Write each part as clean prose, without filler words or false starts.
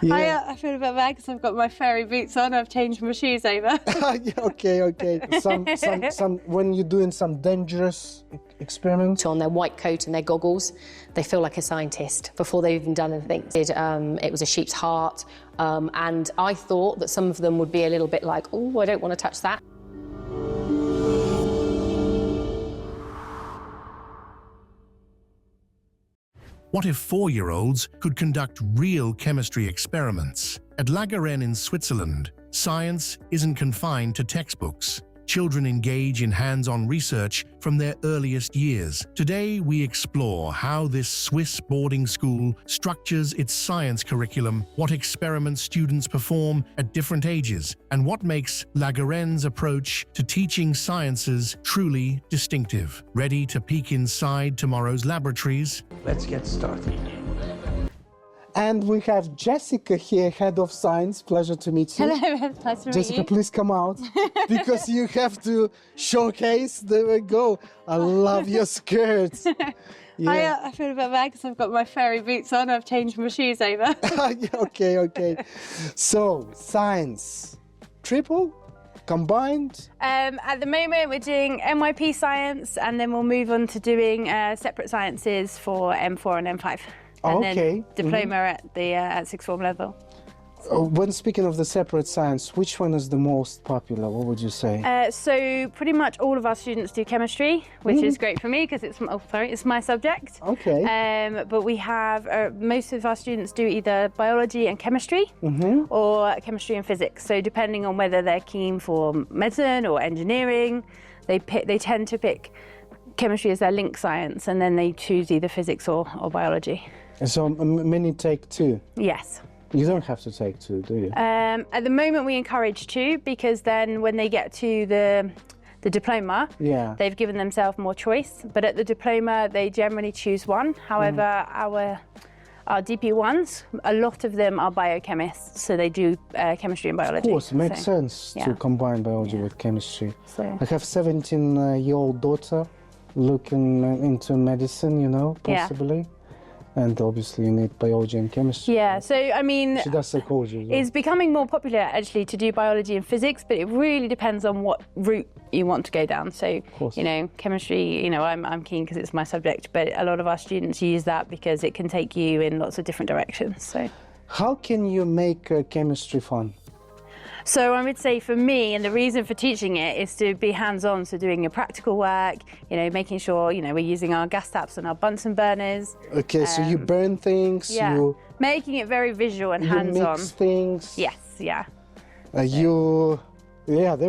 Yeah. I feel a bit bad because I've got my fairy boots on. I've changed my shoes over. Yeah, okay. Some when you're doing some dangerous experiments. On their white coat and their goggles, they feel like a scientist before they've even done anything. It was a sheep's heart, and I thought that some of them would be a little bit like, oh, I don't want to touch that. What if 4-year-olds could conduct real chemistry experiments? At La Garenne in Switzerland, science isn't confined to textbooks. Children engage in hands-on research from their earliest years. Today, we explore how this Swiss boarding school structures its science curriculum, what experiments students perform at different ages, and what makes La Garenne's approach to teaching sciences truly distinctive. Ready to peek inside tomorrow's laboratories? Let's get started. And we have Jessica here, head of science. Pleasure to meet you. Hello, it's nice to meet Jessica, you. please come out because you have to showcase. There we go. I love your skirts. Yeah. I feel a bit bad because I've got my fairy boots on. I've changed my shoes over. Okay. So, science, triple, combined? At the moment, we're doing NYP science, and then we'll move on to doing separate sciences for M4 and M5. And then diploma at the at sixth form level. When speaking of the separate science, which one is the most popular? What would you say? So pretty much all of our students do chemistry, which is great for me because it's my subject. Okay. But we have most of our students do either biology and chemistry or chemistry and physics. So depending on whether they're keen for medicine or engineering, they tend to pick chemistry as their link science, and then they choose either physics or biology. So many take 2? Yes. You don't have to take 2, do you? At the moment we encourage 2 because then when they get to the diploma, they've given themselves more choice. But at the diploma they generally choose 1. However, our DP1s, a lot of them are biochemists, so they do chemistry and biology. Of course, it makes sense to combine biology with chemistry. I have a 17-year-old daughter looking into medicine, possibly. And obviously you need biology and chemistry. Yeah, so I mean, she does psychology as well. It's becoming more popular actually to do biology and physics, but it really depends on what route you want to go down. So, chemistry, I'm keen because it's my subject, but a lot of our students use that because it can take you in lots of different directions. So, how can you make chemistry fun? So I would say for me, and the reason for teaching it is to be hands-on, so doing your practical work, making sure, we're using our gas taps and our Bunsen burners. Okay, so you burn things, making it very visual and hands-on. You mix things. Yes, yeah. There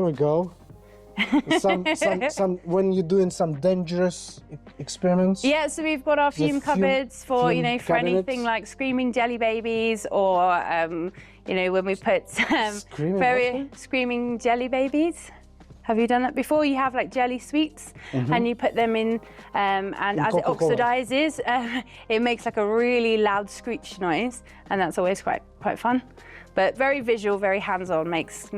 we go. When you're doing some dangerous experiments. Yeah, so we've got our fume cupboards for for anything like screaming jelly babies, or when we put screaming jelly babies. Have you done that before? You have like jelly sweets and you put them in, and as it oxidizes, it makes like a really loud screech noise, and that's always quite fun. But very visual, very hands-on, makes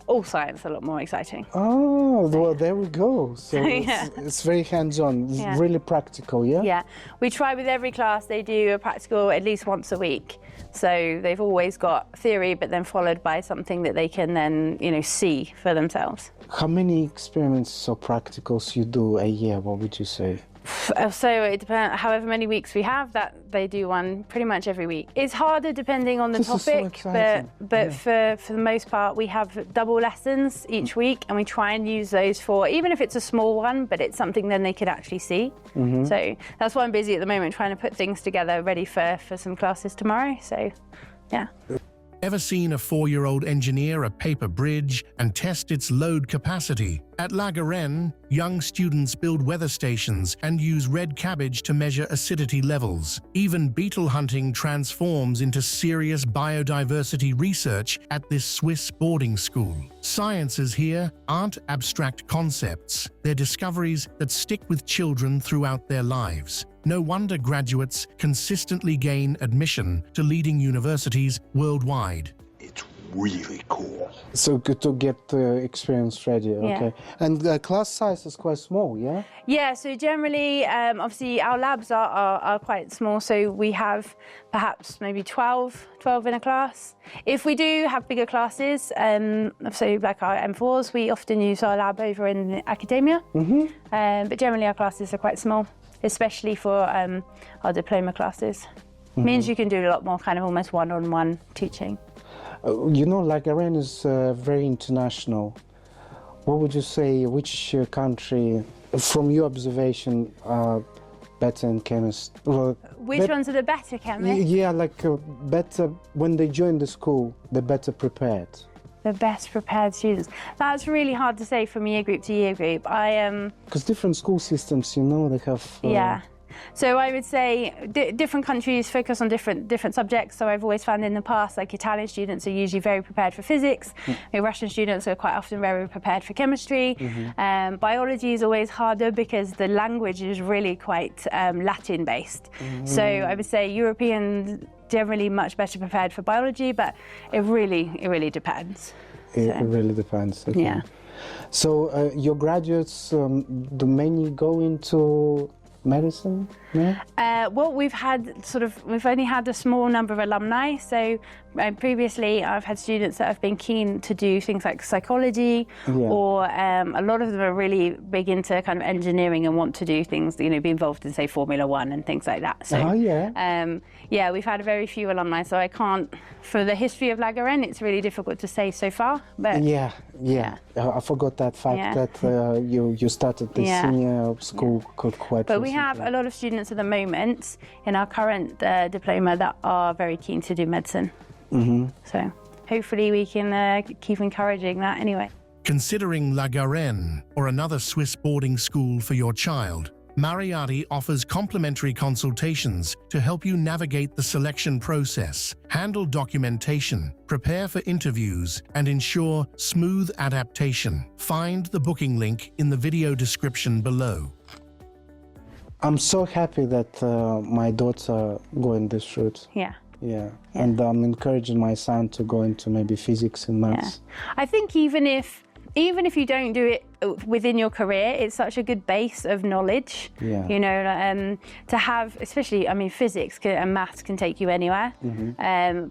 all science a lot more exciting. Oh, well, there we go. So it's very hands-on, really practical, yeah? Yeah. We try with every class, they do a practical at least once a week. So they've always got theory, but then followed by something that they can then, see for themselves. How many experiments or practicals you do a year, what would you say? So it depends, however many weeks we have, that they do one pretty much every week. It's harder depending on the topic, but for the most part we have double lessons each week, and we try and use those for, even if it's a small one, but it's something then they could actually see. So that's why I'm busy at the moment, trying to put things together ready for some classes tomorrow. So yeah. Ever seen a 4-year-old engineer a paper bridge and test its load capacity? At La Garenne, young students build weather stations and use red cabbage to measure acidity levels. Even beetle hunting transforms into serious biodiversity research at this Swiss boarding school. Sciences here aren't abstract concepts. They're discoveries that stick with children throughout their lives. No wonder graduates consistently gain admission to leading universities worldwide. It's really cool. So good to get experience ready, okay. And the class size is quite small, yeah? Yeah, so generally, obviously our labs are quite small, so we have perhaps maybe 12 in a class. If we do have bigger classes, so like our M4s, we often use our lab over in academia, but generally our classes are quite small, especially for our diploma classes. Means you can do a lot more kind of almost one-on-one teaching. You know, like Garenne is very international. What would you say, which country, from your observation, are better in chemistry? Well, which ones are the better chemists? Yeah, like better, when they join the school, they're better prepared. The best prepared students. That's really hard to say from year group to year group. Because different school systems, you know, they have... Yeah. So I would say different countries focus on different subjects. So I've always found in the past, like Italian students are usually very prepared for physics. Russian students are quite often very prepared for chemistry. Biology is always harder because the language is really quite Latin based. So I would say Europeans generally much better prepared for biology, but it really depends. It really depends. Okay. Yeah. So your graduates, do many go into medicine? Yeah? Well, we've only had a small number of alumni. So previously I've had students that have been keen to do things like psychology, or a lot of them are really big into kind of engineering and want to do things, you know, be involved in say Formula 1 and things like that. So yeah, we've had very few alumni, so I can't, for the history of La Garenne, it's really difficult to say so far. But yeah. I forgot that fact that you started the senior school quite But recently. we have a lot of students at the moment in our current diploma that are very keen to do medicine. So hopefully we can keep encouraging that anyway. Considering La Garenne or another Swiss boarding school for your child, Maryadi offers complimentary consultations to help you navigate the selection process, handle documentation, prepare for interviews, and ensure smooth adaptation. Find the booking link in the video description below. I'm so happy that my daughter going this route. Yeah, and I'm encouraging my son to go into maybe physics and maths. I think even if you don't do it within your career, it's such a good base of knowledge. You know, to have, especially, I mean, physics and maths can take you anywhere.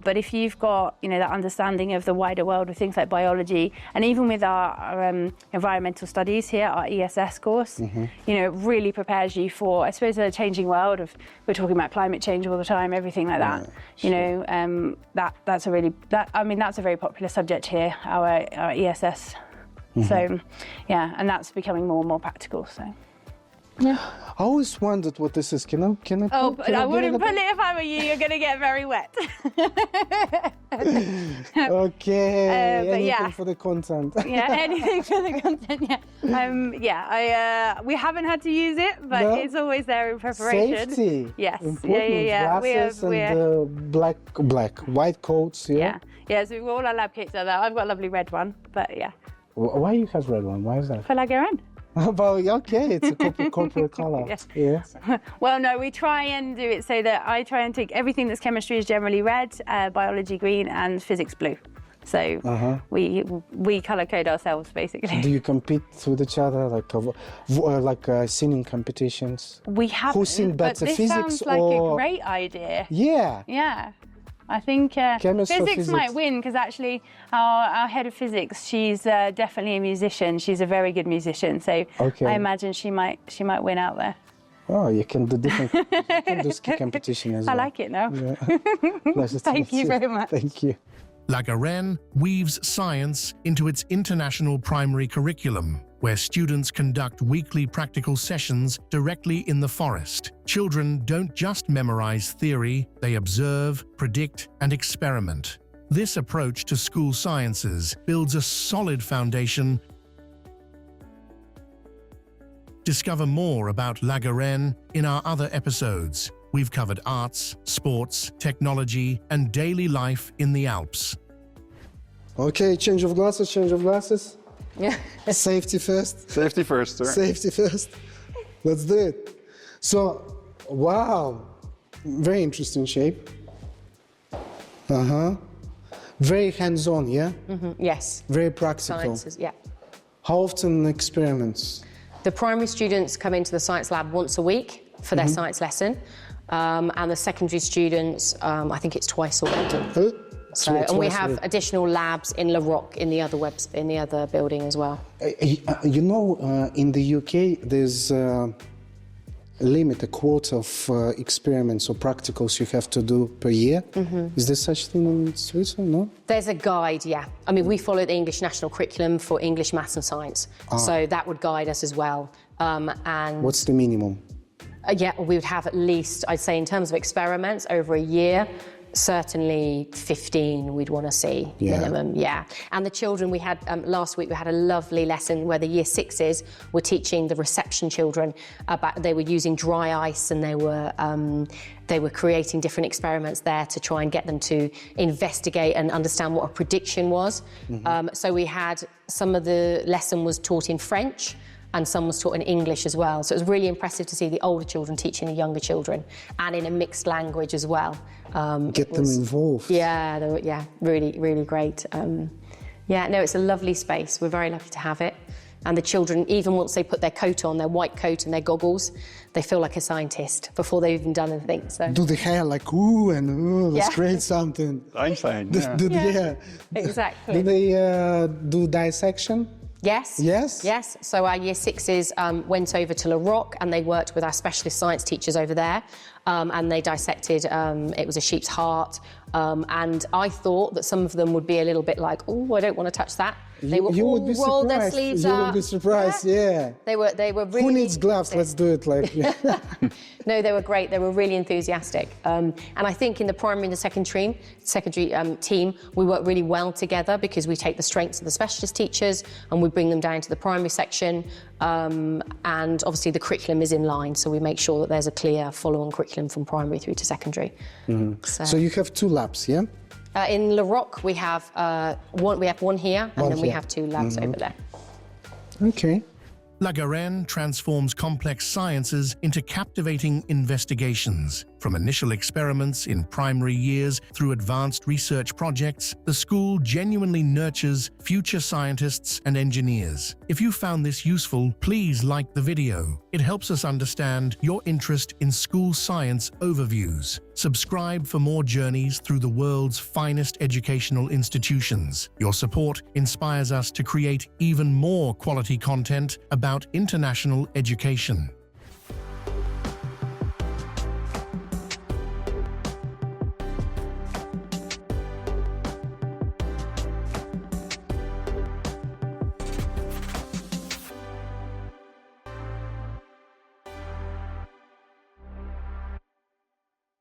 But if you've got, you know, that understanding of the wider world with things like biology, and even with our environmental studies here, our ESS course, you know, it really prepares you for, I suppose, a changing world of, we're talking about climate change all the time, everything like that. You know, that's a very popular subject here, our ESS. So, yeah, and that's becoming more and more practical. So, yeah. I always wondered what this is. Can I I wouldn't pull it if I were you. You're going to get very wet. Okay. But anything for the content. Yeah, anything for the content. Yeah. We haven't had to use it, but it's always there in preparation. Safety. Yes. Important. Yeah. Glasses and white coats. Yeah. So all our lab kits are there. I've got a lovely red one, but yeah. Why you have red one? Why is that? For La Garenne. Well, okay, it's a corporate color. Yeah. Well, no, we try and do it so that I try and take everything that's chemistry is generally red, biology green, and physics blue. So we color code ourselves basically. Do you compete with each other, like singing competitions? We have. Who sing better, this physics sounds like or? A great idea. Yeah. Yeah. I think physics might win because actually our head of physics, she's definitely a musician. She's a very good musician, so I imagine she might win out there. Oh, you can do different. You can do ski competition as well. I like it now. Yeah. Thank you very much. Thank you. La Garenne weaves science into its international primary curriculum, where students conduct weekly practical sessions directly in the forest. Children don't just memorize theory, they observe, predict, and experiment. This approach to school sciences builds a solid foundation. Discover more about La Garenne in our other episodes. We've covered arts, sports, technology, and daily life in the Alps. Okay, change of glasses. Yeah. Safety first. Safety first, sir. Safety first. Let's do it. So, wow, very interesting shape. Very hands-on, yeah? Yes. Very practical. Sciences, yeah. How often experiments? The primary students come into the science lab once a week for their science lesson, and the secondary students, I think it's twice a week. So, and we have additional labs in La Roque in the other building as well. You know, in the UK, there's a limit, a quota of experiments or practicals you have to do per year. Is there such thing in Switzerland? No? There's a guide, yeah. I mean, we follow the English National Curriculum for English, Maths and Science, so that would guide us as well. And what's the minimum? Yeah, we would have at least, I'd say, in terms of experiments over a year, certainly 15 we'd want to see minimum, yeah. And the children we had, last week we had a lovely lesson where the year sixes were teaching the reception children about, they were using dry ice and they were creating different experiments there to try and get them to investigate and understand what a prediction was. So we had, some of the lesson was taught in French, and some was taught in English as well. So it was really impressive to see the older children teaching the younger children, and in a mixed language as well. Get them involved. Yeah, really, really great. Yeah, no, it's a lovely space. We're very lucky to have it. And the children, even once they put their coat on, their white coat and their goggles, they feel like a scientist before they've even done anything. So. Do the hair like, ooh, and ooh, let's create something. Einstein, yeah. Exactly. Do they do dissection? Yes. Yes? Yes. So our year sixes went over to La Roque and they worked with our specialist science teachers over there, and they dissected, it was a sheep's heart, and I thought that some of them would be a little bit like, oh, I don't want to touch that. They were all rolled their sleeves up. You would be surprised, yeah. They were really... Who needs gloves? Let's do it like... No, they were great. They were really enthusiastic. And I think in the primary and the secondary team, we work really well together because we take the strengths of the specialist teachers and we bring them down to the primary section. And obviously the curriculum is in line, so we make sure that there's a clear follow-on curriculum from primary through to secondary. So you have 2 labs, yeah? In La Roque, we have one here, and then we have 2 labs over there. Okay. La Garenne transforms complex sciences into captivating investigations. From initial experiments in primary years through advanced research projects, the school genuinely nurtures future scientists and engineers. If you found this useful, please like the video. It helps us understand your interest in school science overviews. Subscribe for more journeys through the world's finest educational institutions. Your support inspires us to create even more quality content about international education.